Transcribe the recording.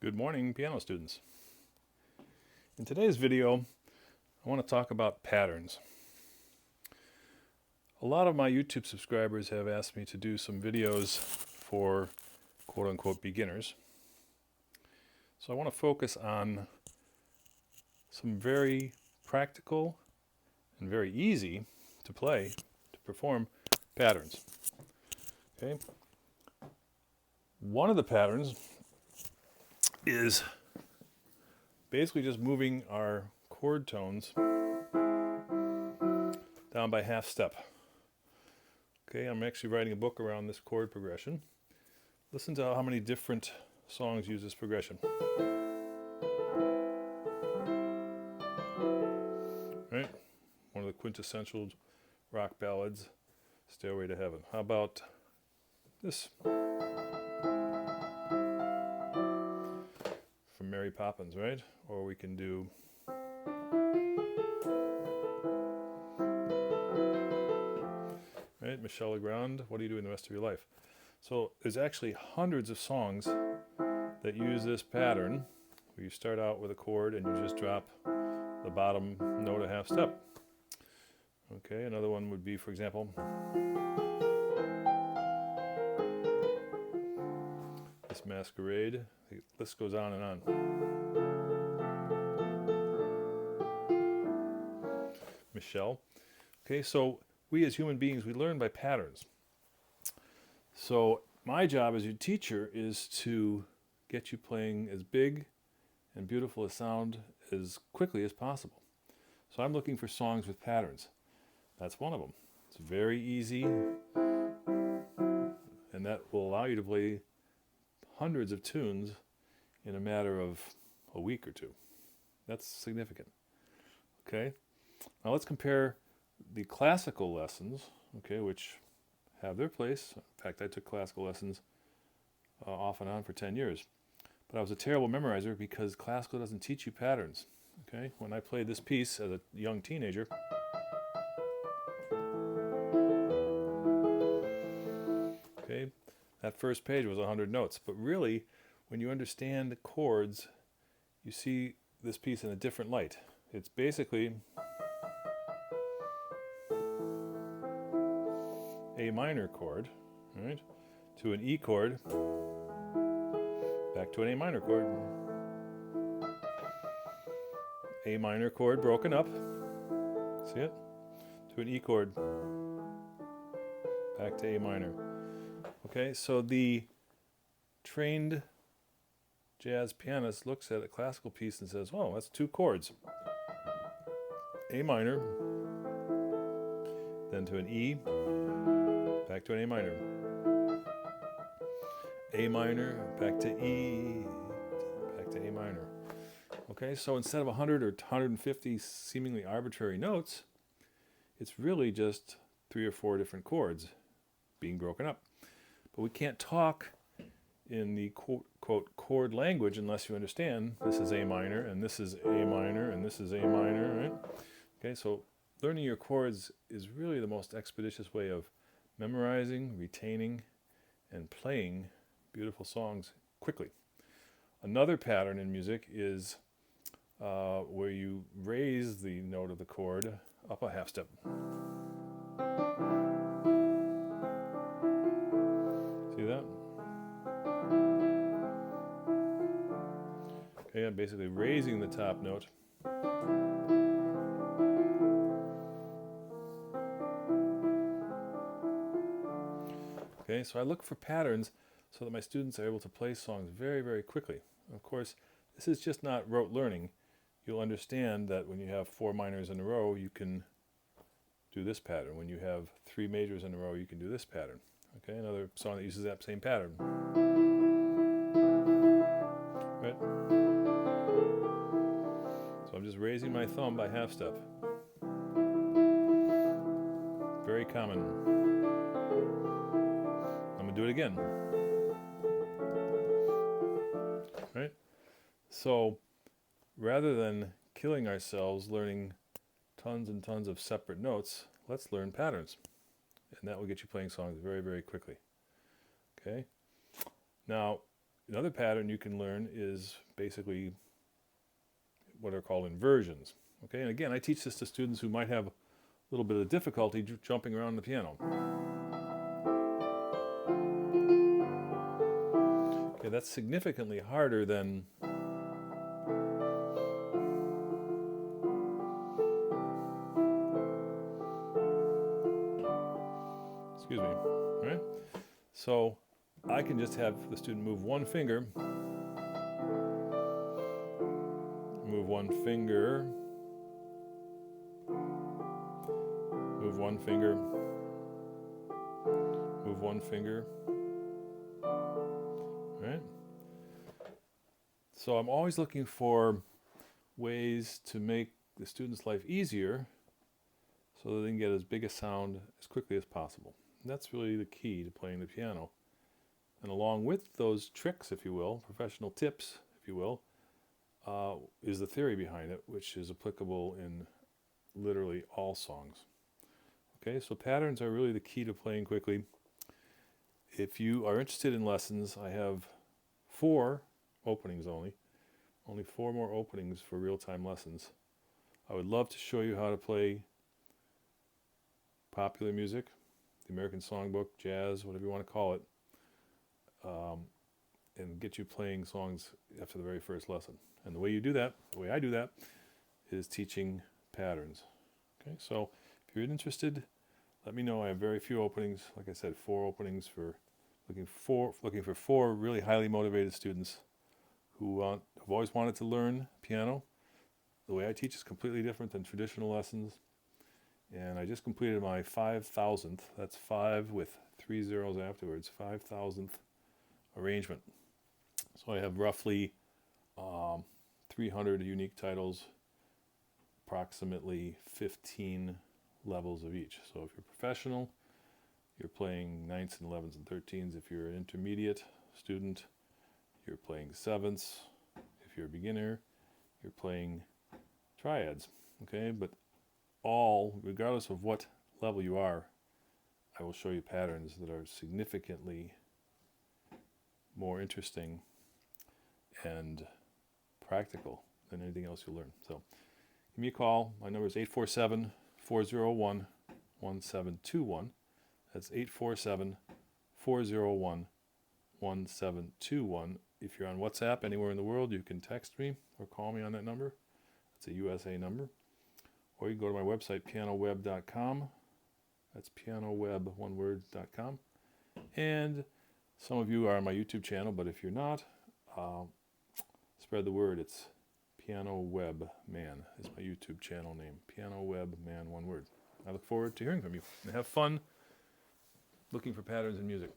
Good morning, piano students. In today's video, I want to talk about patterns. A lot of my YouTube subscribers have asked me to do some videos for quote-unquote beginners. So I want to focus on some very practical and very easy to play, to perform patterns. Okay. One of the patterns is basically just moving our chord tones down by half step. Okay, I'm actually writing a book around this chord progression. Listen to how many different songs use this progression. Right? One of the quintessential rock ballads, Stairway to Heaven. How about this? From Mary Poppins, right? Or we can do right, Michel Legrand, What Are You Doing the Rest of Your Life? So there's actually hundreds of songs that use this pattern where you start out with a chord and you just drop the bottom note a half step. Okay, another one would be, for example, this Masquerade. The list goes on and on. Michelle. Okay, so we as human beings, we learn by patterns. So my job as your teacher is to get you playing as big and beautiful a sound as quickly as possible. So I'm looking for songs with patterns. That's one of them. It's very easy, and that will allow you to play hundreds of tunes in a matter of a week or two. That's significant. Okay, now let's compare the classical lessons, okay, which have their place. In fact, I took classical lessons off and on for 10 years. But I was a terrible memorizer because classical doesn't teach you patterns. Okay, when I played this piece as a young teenager, okay, that first page was 100 notes. But really, when you understand the chords, you see this piece in a different light. It's basically A minor chord, right, to an E chord, back to an A minor chord, A minor chord broken up, see it, to an E chord, back to A minor. Okay, so the trained jazz pianist looks at a classical piece and says, oh, that's two chords, A minor, then to an E, back to an A minor, A minor, back to E, back to A minor. Okay, so instead of 100 or 150 seemingly arbitrary notes, it's really just 3 or 4 different chords being broken up. But we can't talk in the quote chord language unless you understand this is A minor, and this is A minor, and this is A minor, right? Okay, so learning your chords is really the most expeditious way of memorizing, retaining, and playing beautiful songs quickly. Another pattern in music is where you raise the note of the chord up a half step. See that? Okay, I'm basically raising the top note. Okay, so I look for patterns so that my students are able to play songs very, very quickly. Of course, this is just not rote learning. You'll understand that when you have 4 minors in a row, you can do this pattern. When you have 3 majors in a row, you can do this pattern. Okay, another song that uses that same pattern. Right? So I'm just raising my thumb by half step. Very common. I'm going to do it again. Right? So rather than killing ourselves learning tons and tons of separate notes, let's learn patterns. And that will get you playing songs very, very quickly. Okay? Now, Another pattern you can learn is basically what are called inversions. Okay, and again, I teach this to students who might have a little bit of difficulty jumping around the piano. Okay, that's significantly harder than excuse me, all right? So I can just have the student move one finger, move one finger, move one finger, move one finger, right? So I'm always looking for ways to make the student's life easier so that they can get as big a sound as quickly as possible. And that's really the key to playing the piano. And along with those tricks, if you will, professional tips, if you will, is the theory behind it, which is applicable in literally all songs. Okay, so patterns are really the key to playing quickly. If you are interested in lessons, I have 4 openings only 4 more openings for real-time lessons. I would love to show you how to play popular music, the American Songbook, jazz, whatever you want to call it, and get you playing songs after the very first lesson. And the way you do that, the way I do that, is teaching patterns. Okay, so if you're interested, let me know. I have very few openings. Like I said, 4 openings for looking for 4 really highly motivated students who have always wanted to learn piano. The way I teach is completely different than traditional lessons. And I just completed my 5,000th, that's 5 with 3 zeros afterwards, 5,000th arrangement. So I have roughly 300 unique titles, approximately 15 levels of each. So if you're professional, you're playing 9ths and 11ths and 13ths. If you're an intermediate student, you're playing 7ths. If you're a beginner, you're playing triads. Okay, but all, regardless of what level you are, I will show you patterns that are significantly more interesting and practical than anything else you'll learn. So give me a call. My number is 847-401-1721. That's 847-401-1721. If you're on WhatsApp anywhere in the world, you can text me or call me on that number. It's a USA number. Or you can go to my website, pianoweb.com. That's pianoweb.com. And some of you are on my YouTube channel, but if you're not, spread the word. It's Piano Web Man is my YouTube channel name. Piano Web Man, one word. I look forward to hearing from you. And have fun looking for patterns in music.